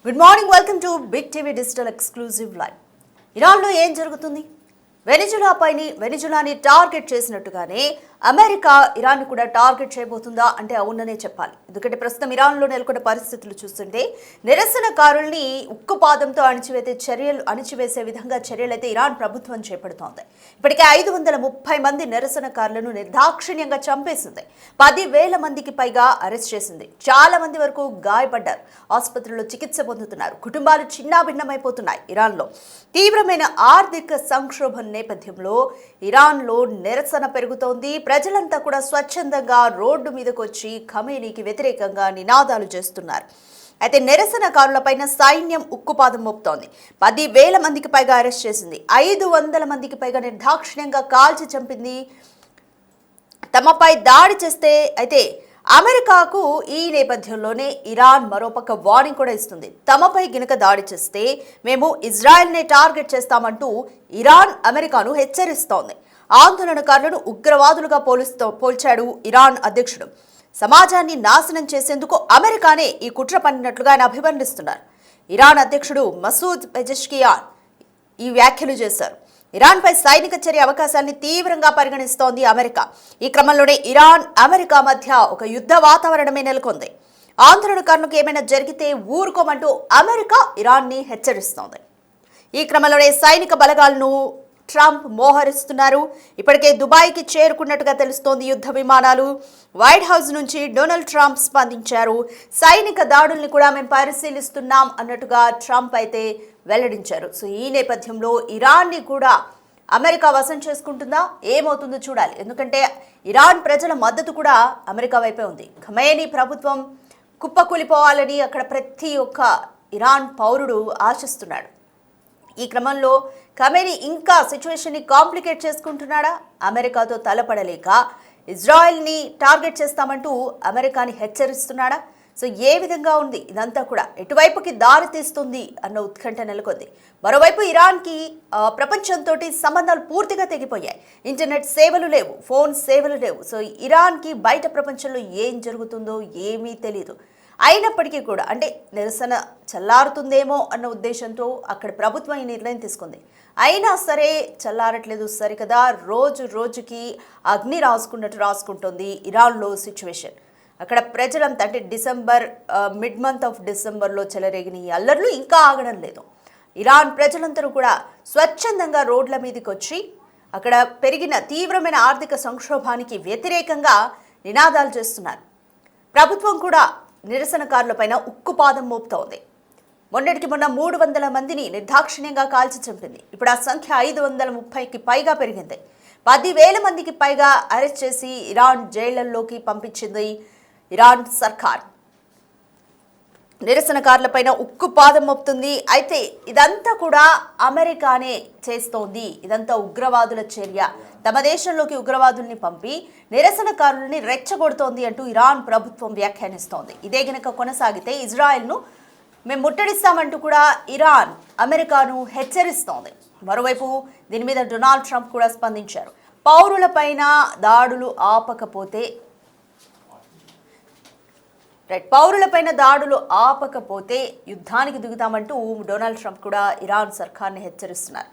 Good morning, welcome to big TV digital exclusive live. ఇరాన్లో ఏం జరుగుతుంది? వెనిజులాని టార్గెట్ చేసినట్టుగానే అమెరికా ఇరాన్ కూడా టార్గెట్ చేయబోతుందా అంటే అవుననే చెప్పాలి. ఎందుకంటే ప్రస్తుతం ఇరాన్లో నెలకొన్న పరిస్థితులు చూస్తుంటే నిరసనకారుల్ని ఉక్కుపాదంతో అణిచివేసే విధంగా చర్యలైతే ఇరాన్ ప్రభుత్వం చేపడుతోంది. ఇప్పటికే 530 మంది నిరసనకారులను నిర్దాక్షిణ్యంగా చంపేసింది. 10,000 మందికి పైగా అరెస్ట్ చేసింది. చాలా మంది వరకు గాయపడ్డారు. ఆసుపత్రుల్లో చికిత్స పొందుతున్నారు. కుటుంబాలు చిన్నాభిన్నమైపోతున్నాయి. ఇరాన్లో తీవ్రమైన ఆర్థిక సంక్షోభం నేపథ్యంలో ఇరాన్లో నిరసన పెరుగుతోంది. ప్రజలంతా కూడా స్వచ్ఛందంగా రోడ్డు మీదకు వచ్చి ఖమేనీకి వ్యతిరేకంగా నినాదాలు చేస్తున్నారు. అయితే నిరసనకారులపైన సైన్యం ఉక్కుపాదం మోపుతోంది. 10,000 మందికి పైగా అరెస్ట్ చేసింది. 500 మందికి పైగా నిర్దాక్షిణ్యంగా కాల్చి చంపింది. తమపై దాడి చేస్తే అయితే అమెరికాకు ఈ నేపథ్యంలోనే ఇరాన్ మరోపక్క వార్నింగ్ కూడా ఇస్తుంది. తమపై గినక దాడి చేస్తే మేము ఇజ్రాయెల్నే టార్గెట్ చేస్తామంటూ ఇరాన్ అమెరికాను హెచ్చరిస్తోంది. ఆందోళనకారులను ఉగ్రవాదులుగా పోల్చాడు ఇరాన్ అధ్యక్షుడు. సమాజాన్ని నాశనం చేసేందుకు అమెరికానే ఈ కుట్ర పన్నినట్లుగా ఆయన అభివర్ణిస్తున్నారు. ఇరాన్ అధ్యక్షుడు మసూద్ పెజెష్కియాన్ ఈ వ్యాఖ్యలు చేశారు. ఇరాన్పై సైనిక చర్య అవకాశాన్ని తీవ్రంగా పరిగణిస్తోంది అమెరికా. ఈ క్రమంలోనే ఇరాన్ అమెరికా మధ్య ఒక యుద్ధ వాతావరణమే నెలకొంది. ఆందోళనకారులకు ఏమైనా జరిగితే ఊరుకోమంటూ అమెరికా ఇరాన్ని హెచ్చరిస్తోంది. ఈ క్రమంలోనే సైనిక బలగాలను ట్రంప్ మోహరిస్తున్నారు. ఇప్పటికే దుబాయ్కి చేరుకున్నట్టుగా తెలుస్తోంది యుద్ధ విమానాలు. వైట్ హౌస్ నుంచి డొనాల్డ్ ట్రంప్ స్పందించారు. సైనిక దాడుల్ని కూడా మేము పరిశీలిస్తున్నాం అన్నట్టుగా ట్రంప్ అయితే వెల్లడించారు. సో ఈ నేపథ్యంలో ఇరాన్ని కూడా అమెరికా వశం చేసుకుంటుందా? ఏమవుతుందో చూడాలి. ఎందుకంటే ఇరాన్ ప్రజల మద్దతు కూడా అమెరికా వైపే ఉంది. ఖమేనీ ప్రభుత్వం కుప్పకూలిపోవాలని అక్కడ ప్రతి ఒక్క ఇరాన్ పౌరుడు ఆశిస్తున్నాడు. ఈ క్రమంలో ఖమేనీ ఇంకా సిచ్యువేషన్ని కాంప్లికేట్ చేసుకుంటున్నాడా? అమెరికాతో తలపడలేక ఇజ్రాయెల్ని టార్గెట్ చేస్తామంటూ అమెరికాని హెచ్చరిస్తున్నాడా? సో ఏ విధంగా ఉంది ఇదంతా కూడా? ఎటువైపుకి దారి తీస్తుంది అన్న ఉత్కంఠ నెలకొంది. మరోవైపు ఇరాన్కి ప్రపంచంతో సంబంధాలు పూర్తిగా తెగిపోయాయి. ఇంటర్నెట్ సేవలు లేవు, ఫోన్ సేవలు లేవు. సో ఇరాన్కి బయట ప్రపంచంలో ఏం జరుగుతుందో ఏమీ తెలియదు. అయినప్పటికీ కూడా అంటే నిరసన చల్లారుతుందేమో అన్న ఉద్దేశంతో అక్కడ ప్రభుత్వం ఈ నిర్ణయం తీసుకుంది. అయినా సరే చల్లారట్లేదు సరికదా. రోజుకి అగ్ని రాసుకుంటుంది ఇరాన్లో సిచ్యువేషన్. అక్కడ ప్రజలంతా అంటే మిడ్ మంత్ ఆఫ్ డిసెంబర్లో చెలరేగిన ఈ అల్లర్లు ఇంకా ఆగడం లేదు. ఇరాన్ ప్రజలందరూ కూడా స్వచ్ఛందంగా రోడ్ల మీదకి వచ్చి అక్కడ పెరిగిన తీవ్రమైన ఆర్థిక సంక్షోభానికి వ్యతిరేకంగా నినాదాలు చేస్తున్నారు. ప్రభుత్వం కూడా నిరసనకారులపైన ఉక్కుపాదం మోపుతోంది. మొన్నటికి మొన్న 300 మందిని నిర్దాక్షిణ్యంగా కాల్చి చంపింది. ఇప్పుడు ఆ సంఖ్య 530కి పైగా పెరిగింది. 10,000 మందికి పైగా అరెస్ట్ చేసి ఇరాన్ జైళ్లలోకి పంపించింది ఇరాన్ సర్కార్. నిరసనకారులపైన ఉక్కుపాదం మోపుతుంది. అయితే ఇదంతా కూడా అమెరికానే చేస్తోంది. ఇదంతా ఉగ్రవాదుల చర్య. తమ దేశంలోకి ఉగ్రవాదుల్ని పంపి నిరసనకారుల్ని రెచ్చగొడుతోంది అంటూ ఇరాన్ ప్రభుత్వం వ్యాఖ్యానిస్తోంది. ఇదే గనక కొనసాగితే ఇజ్రాయెల్ను మేము ముట్టడిస్తామంటూ కూడా ఇరాన్ అమెరికాను హెచ్చరిస్తోంది. మరోవైపు దీని మీద డొనాల్డ్ ట్రంప్ కూడా స్పందించారు. పౌరులపైన దాడులు ఆపకపోతే యుద్ధానికి దిగుతామంటూ డొనాల్డ్ ట్రంప్ కూడా ఇరాన్ సర్కార్ని హెచ్చరిస్తున్నారు.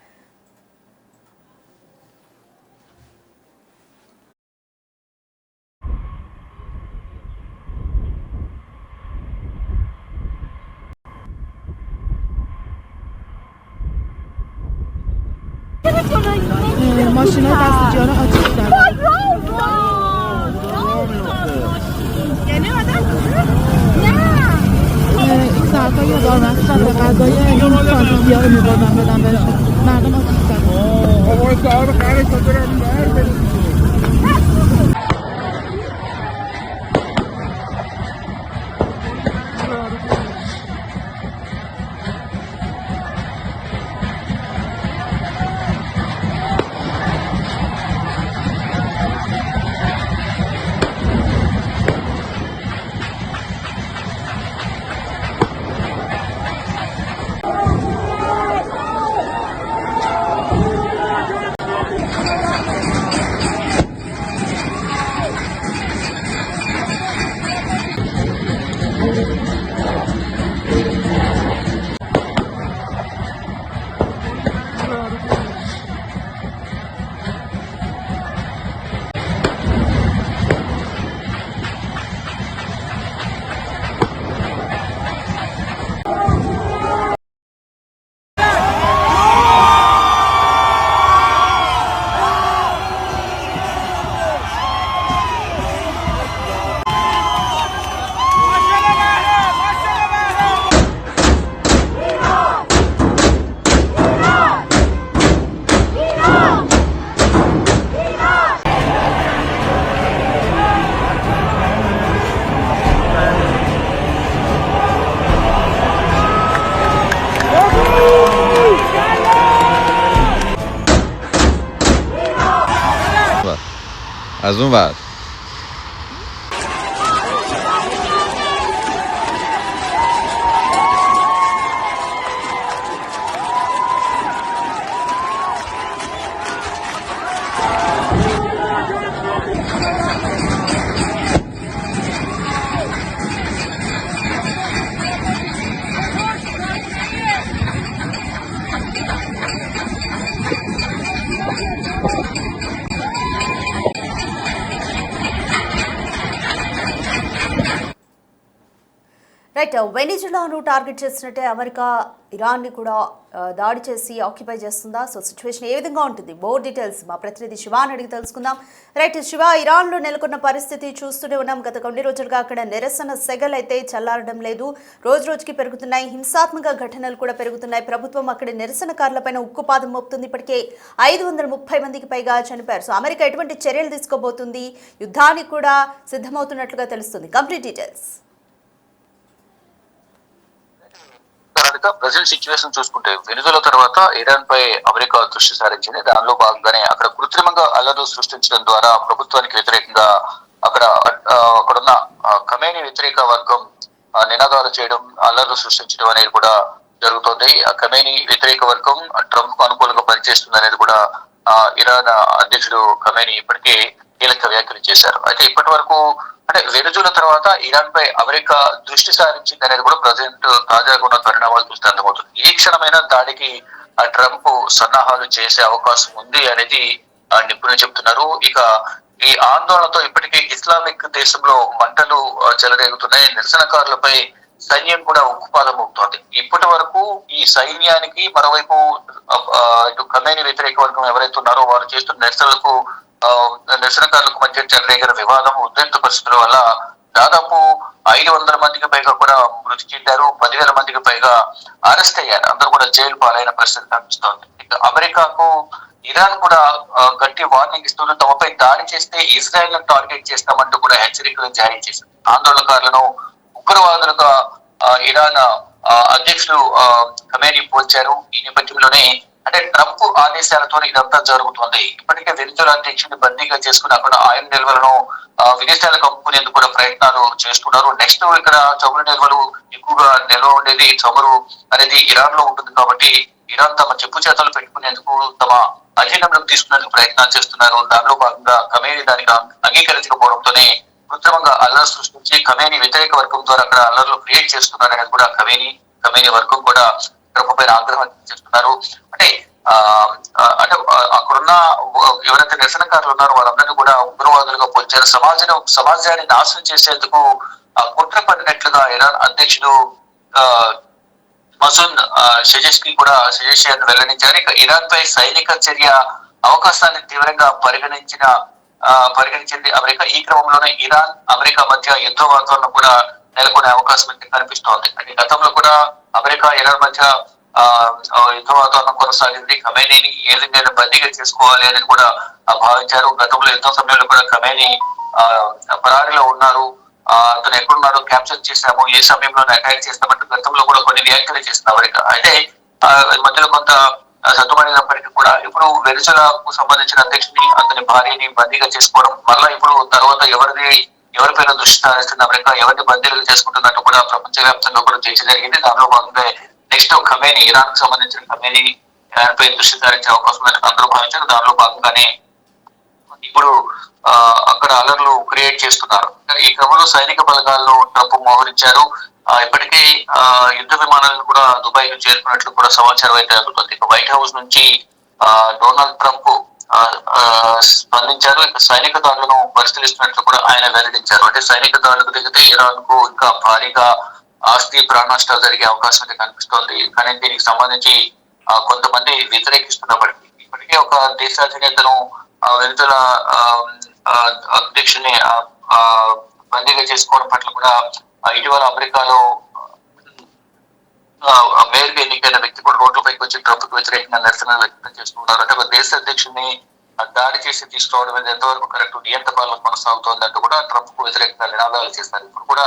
ماشینا دستجو رو آتیش زدن. یعنی آدم نه این ساعت‌ها یادآور شب غذای این سانتی‌ها رو می‌بردن بدن بهشون. مردم آتیش زدن. آقای صاحب خرش رو برم بر بریم. אז nu vad? రైట్, వెనిజులాను టార్గెట్ చేసినట్టే అమెరికా ఇరాన్ని కూడా దాడి చేసి ఆక్యుపై చేస్తుందా? సో సిచ్యువేషన్ ఏ విధంగా ఉంటుంది? మోర్ డీటెయిల్స్ మా ప్రతినిధి శివాని అడిగి తెలుసుకుందాం. రైట్ శివ, ఇరాన్లో నెలకొన్న పరిస్థితి చూస్తూనే ఉన్నాం. గత కొన్ని రోజులుగా అక్కడ నిరసన సెగలు అయితే చల్లారడం లేదు, రోజు రోజుకి పెరుగుతున్నాయి. హింసాత్మక ఘటనలు కూడా పెరుగుతున్నాయి. ప్రభుత్వం అక్కడ నిరసనకారులపైన ఉక్కుపాదం మోపుతుంది. ఇప్పటికే 530 మందికి పైగా చనిపోయారు. సో అమెరికా ఎటువంటి చర్యలు తీసుకోబోతుంది? యుద్ధానికి కూడా సిద్ధమవుతున్నట్లుగా తెలుస్తుంది. Complete details. ప్రజెంట్ సిచ్యువేషన్ చూసుకుంటే వెనుజులా తర్వాత ఇరాన్ పై అమెరికా దృష్టి సారించింది. దానిలో భాగంగానే అక్కడ కృత్రిమంగా అల్లర్లు సృష్టించడం ద్వారా ప్రభుత్వానికి వ్యతిరేకంగా అక్కడున్న ఖమేనీ వ్యతిరేక వర్గం నినాదాలు చేయడం, అల్లర్లు సృష్టించడం అనేది కూడా జరుగుతోంది. ఖమేనీ వ్యతిరేక వర్గం ట్రంప్ కు అనుకూలంగా పనిచేస్తుంది అనేది కూడా ఇరాన్ అధ్యక్షుడు ఖమేనీ ఇప్పటికే కీలక వ్యాఖ్యలు చేశారు. అయితే ఇప్పటి వరకు అంటే వెనుజులా తర్వాత ఇరాన్ పై అమెరికా దృష్టి సారించింది అనేది కూడా ప్రజెంట్ తాజాగా ఉన్న పరిణామాలు చూస్తే అర్థమవుతుంది. ఏ క్షణమైన దాడికి ట్రంప్ సన్నాహాలు చేసే అవకాశం ఉంది అనేది నిపుణులు చెబుతున్నారు. ఇక ఈ ఆందోళనతో ఇప్పటికే ఇస్లామిక్ దేశంలో మంటలు చెలరేగుతున్నాయి. నిరసనకారులపై సైన్యం కూడా ఉక్కుపాదం మోపుతోంది. ఇప్పటి వరకు ఈ సైన్యానికి మరోవైపు ఇటు ఖమేనీ వ్యతిరేక వర్గం ఎవరైతే ఉన్నారో వారు చేస్తున్న నిరసనకారులకు మధ్య చెలరేగిన వివాదం, ఉద్రిక్త పరిస్థితుల వల్ల దాదాపు 500 మందికి పైగా కూడా మృతి చెందారు. 10,000 మందికి పైగా అరెస్ట్ అయ్యారు. అందరూ కూడా జైలు పాలైన పరిస్థితి కనిపిస్తోంది. ఇక అమెరికాకు ఇరాన్ కూడా గట్టి వార్నింగ్ ఇస్తూ తమపై దాడి చేస్తే ఇజ్రాయెల్ ను టార్గెట్ చేస్తామంటూ కూడా హెచ్చరికలు జారీ చేసింది. ఆందోళనకారులను ఉగ్రవాదులుగా ఇరాన్ అధ్యక్షులు ఖమేనీ పోల్చారు. ఈ నేపథ్యంలోనే అంటే ట్రంప్ ఆదేశాలతో ఇదంతా జరుగుతుంది. ఇప్పటికే వెనిజులా అధ్యక్షుడిని బందీగా చేసుకుని అక్కడ ఆయిల్ నిల్వలను విదేశాలకు అమ్ముకునేందుకు కూడా ప్రయత్నాలు చేస్తున్నారు. నెక్స్ట్ ఇక్కడ చమురు నిల్వలు ఎక్కువగా నిల్వ ఉండేది, చమురు అనేది ఇరాన్ లో ఉంటుంది కాబట్టి ఇరాన్ తమ చెప్పు చేతలు పెట్టుకునేందుకు తమ అధీనంలోకి తీసుకునేందుకు ప్రయత్నాలు చేస్తున్నారు. దానిలో భాగంగా ఖమేనీ దానికి అంగీకరించకపోవడంతోనే కృత్రిమంగా అల్లర్లు సృష్టించి ఖమేనీ వ్యతిరేక వర్గం ద్వారా అక్కడ అల్లర్లు క్రియేట్ చేస్తున్నారనేది కూడా ఖమేనీ వర్గం కూడా ట్రంప్ పైన ఆగ్రహం చేస్తున్నారు. అంటే అక్కడున్న ఎవరైతే నిరసనకారులు ఉన్నారో వాళ్ళందరినీ కూడా ఉగ్రవాదులుగా పోల్చారు. సమాజాన్ని నాశనం చేసేందుకు కుట్ర పడినట్లుగా ఇరాన్ అధ్యక్షుడు మసూద్ షెజెస్కి కూడా షెజెషియాను వెల్లడించారు. ఇక ఇరాన్ పై సైనిక చర్య అవకాశాన్ని తీవ్రంగా పరిగణించింది అమెరికా. ఈ క్రమంలోనే ఇరాన్ అమెరికా మధ్య యుద్ధ వాతావరణం కూడా నెలకొనే అవకాశం అయితే కనిపిస్తోంది. అంటే గతంలో కూడా అమెరికా ఇరాన్ మధ్య యుద్ధ వాతావరణం కొనసాగింది. ఖమేనీని ఏ విధంగా బందీగా చేసుకోవాలి అనేది కూడా భావించారు. గతంలో యుద్ధ సమయంలో కూడా ఖమేనీ పరారీలో ఉన్నారు, అతను ఎక్కడున్నారో క్యాప్చర్ చేశాము, ఏ సమయంలో అటాక్ చేస్తామంటే గతంలో కూడా కొన్ని వ్యాఖ్యలు చేసిన అమెరికా. అయితే మధ్యలో కొంత సద్దుమణినప్పటికీ కూడా ఇప్పుడు వెనిజులాకు సంబంధించిన అధ్యక్షుని అతని భార్యని బందీగా చేసుకోవడం మళ్ళా ఇప్పుడు తర్వాత ఎవరిపైన దృష్టి సారిస్తుంది అమెరికా, ఎవరిని బందీలుగా చేసుకుంటున్నట్టు కూడా ప్రపంచవ్యాప్తంగా కూడా చర్చ జరిగింది. దానిలో భాగంగా నెక్స్ట్ ఖమేనీ ఇరాన్ కు సంబంధించిన ఖమేనీ ఇరాన్ పై దృష్టి సారించే అవకాశం ఉందని అందరూ భావించారు. దానిలో భాగంగానే ఇప్పుడు అక్కడ అలర్లు క్రియేట్ చేస్తున్నారు. ఈ క్రమంలో సైనిక బలగాలను ట్రంప్ మోహరించారు. ఇప్పటికే యుద్ధ విమానాలను కూడా దుబాయ్ కు చేరుకున్నట్లు కూడా సమాచారం అయితే అందుతుంది. ఇక వైట్ హౌస్ నుంచి డొనాల్డ్ ట్రంప్ స్పందించారు. ఇక సైనిక దాడులను పరిశీలిస్తున్నట్లు కూడా ఆయన వెల్లడించారు. అంటే సైనిక దాడులకు దిగితే ఇరాన్ కు ఇంకా భారీగా ఆస్తి ప్రాణ నష్టాలు జరిగే అవకాశం అయితే కనిపిస్తోంది. కానీ దీనికి సంబంధించి కొంతమంది వ్యతిరేకిస్తున్నప్పటికీ ఇప్పటికే ఒక దేశాధినేతను వెనుజులా అధ్యక్షుని బందీగా చేసుకోవడం పట్ల కూడా ఇటీవల అమెరికాలో మేయర్గా ఎన్నికైన వ్యక్తి కూడా రోడ్లపైకి వచ్చి ట్రంప్ కు వ్యతిరేకంగా నిరసన వ్యక్తం చేస్తున్నారు. అంటే ఒక దేశ అధ్యక్షుడిని దాడి చేసి తీసుకురావడం అనేది ఎంతవరకు కరెక్ట్, నియంత పాలన కొనసాగుతోందంటూ కూడా ట్రంప్ కు వ్యతిరేకంగా నినాదాలు చేస్తారు. ఇప్పుడు కూడా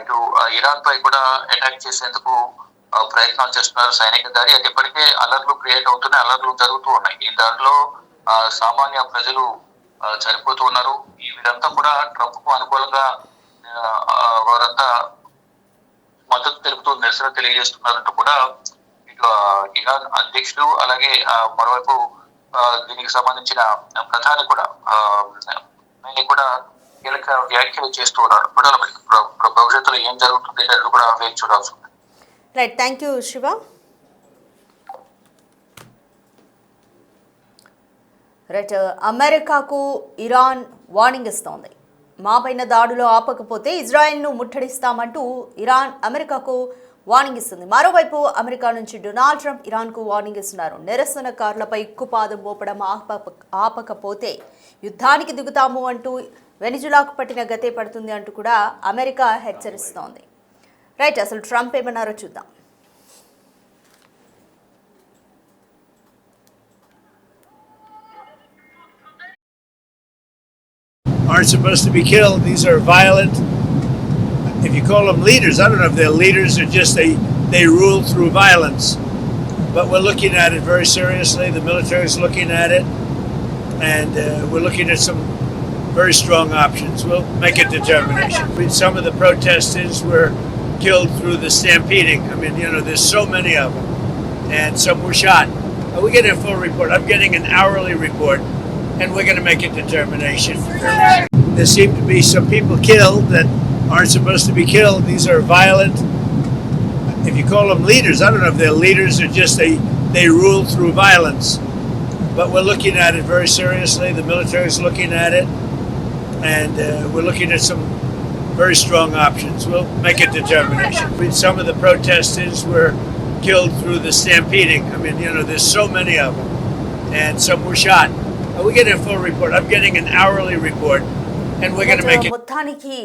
ఇటు ఇరాన్ పై కూడా అటాక్ చేసేందుకు ప్రయత్నాలు చేస్తున్నారు సైనిక దాడి. అది ఇప్పటికే అలర్లు క్రియేట్ అవుతున్నాయి, అలర్లు జరుగుతూ ఉన్నాయి. ఈ దారిలో సామాన్య ప్రజలు చనిపోతూ ఉన్నారు. వీరంతా కూడా ట్రంప్ కు అనుకూలంగా వారంతా మద్దతు తెలుపుతూ నిరసన తెలియజేస్తున్నారంటూ కూడా ఇటు ఇరాన్ అధ్యక్షుడు అలాగే మరోవైపు దీనికి సంబంధించిన ప్రధాని కూడా కీలక వ్యాఖ్యలు చేస్తూ ఉన్నారు. భవిష్యత్తులో ఏం జరుగుతుంది అనేది కూడా వేచి చూడాల్సి ఉంది. Right, thank you Shiva. Right, అమెరికాకు ఇరాన్ వార్నింగ్ ఇస్తోంది. మాపైన దాడులు ఆపకపోతే ఇజ్రాయెల్ను ముట్టడిస్తామంటూ ఇరాన్ అమెరికాకు వార్నింగ్ ఇస్తుంది. మరోవైపు అమెరికా నుంచి డొనాల్డ్ ట్రంప్ ఇరాన్కు వార్నింగ్ ఇస్తున్నారు. నిరసనకారులపై ఉక్కుపాదం మోపడం ఆపకపోతే యుద్ధానికి దిగుతాము అంటూ వెనిజులాకు పట్టిన గతే పడుతుంది అంటూ కూడా అమెరికా హెచ్చరిస్తోంది. రైట్, అసలు ట్రంప్ ఏమన్నారో చూద్దాం. Aren't supposed to be killed. These are violent. If you call them leaders, I don't know if they're leaders or just they rule through violence. But we're looking at it very seriously. The military is looking at it, and we're looking at some very strong options. We'll make a determination. Some of the protesters were killed through the stampeding. I mean, there's so many of them, and some were shot. We get a full report. I'm getting an hourly report. And we're going to make a determination. There seem to be some people killed that aren't supposed to be killed. These are violent. If you call them leaders, I don't know if they're leaders or just they rule through violence. But we're looking at it very seriously. The military is looking at it, and we're looking at some very strong options. We'll make a determination. Some of the protesters were killed through the stampeding. I mean, there's so many of them, and some were shot. We get a full report. I'm getting an hourly report, and we're going to make it. మొత్తానికి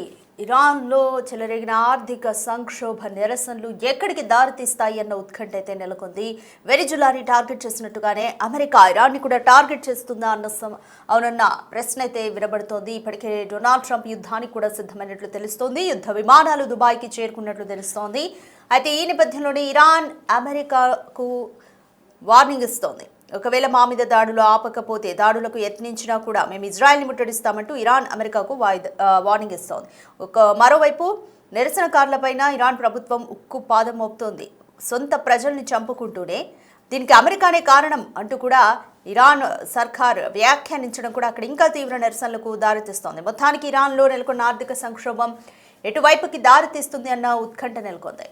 ఇరాన్లో చెలరేగిన ఆర్థిక సంక్షోభ నిరసనలు ఎక్కడికి దారితీస్తాయి అన్న ఉత్కంఠ అయితే నెలకొంది. వెనిజులాని టార్గెట్ చేసినట్టుగానే అమెరికా ఇరాన్ని కూడా టార్గెట్ చేస్తుందా అవునన్న ప్రశ్న అయితే వినబడుతోంది. ఇప్పటికే డొనాల్డ్ ట్రంప్ యుద్ధానికి కూడా సిద్ధమైనట్లు తెలుస్తోంది. యుద్ధ విమానాలు దుబాయ్కి చేరుకున్నట్లు తెలుస్తోంది. అయితే ఈ నేపథ్యంలోనే ఇరాన్ అమెరికాకు వార్నింగ్ ఇస్తోంది. ఒకవేళ మా మీద దాడులు ఆపకపోతే దాడులకు యత్నించినా కూడా మేము ఇజ్రాయెల్ని ముట్టడిస్తామంటూ ఇరాన్ అమెరికాకు వార్నింగ్ ఇస్తోంది. మరోవైపు నిరసనకారులపైన ఇరాన్ ప్రభుత్వం ఉక్కు పాదం మోపుతోంది. సొంత ప్రజల్ని చంపుకుంటూనే దీనికి అమెరికానే కారణం అంటూ కూడా ఇరాన్ సర్కార్ వ్యాఖ్యానించడం కూడా అక్కడ ఇంకా తీవ్ర నిరసనలకు దారితీస్తోంది. మొత్తానికి ఇరాన్లో నెలకొన్న ఆర్థిక సంక్షోభం ఎటువైపుకి దారితీస్తుంది అన్న ఉత్కంఠ నెలకొంది.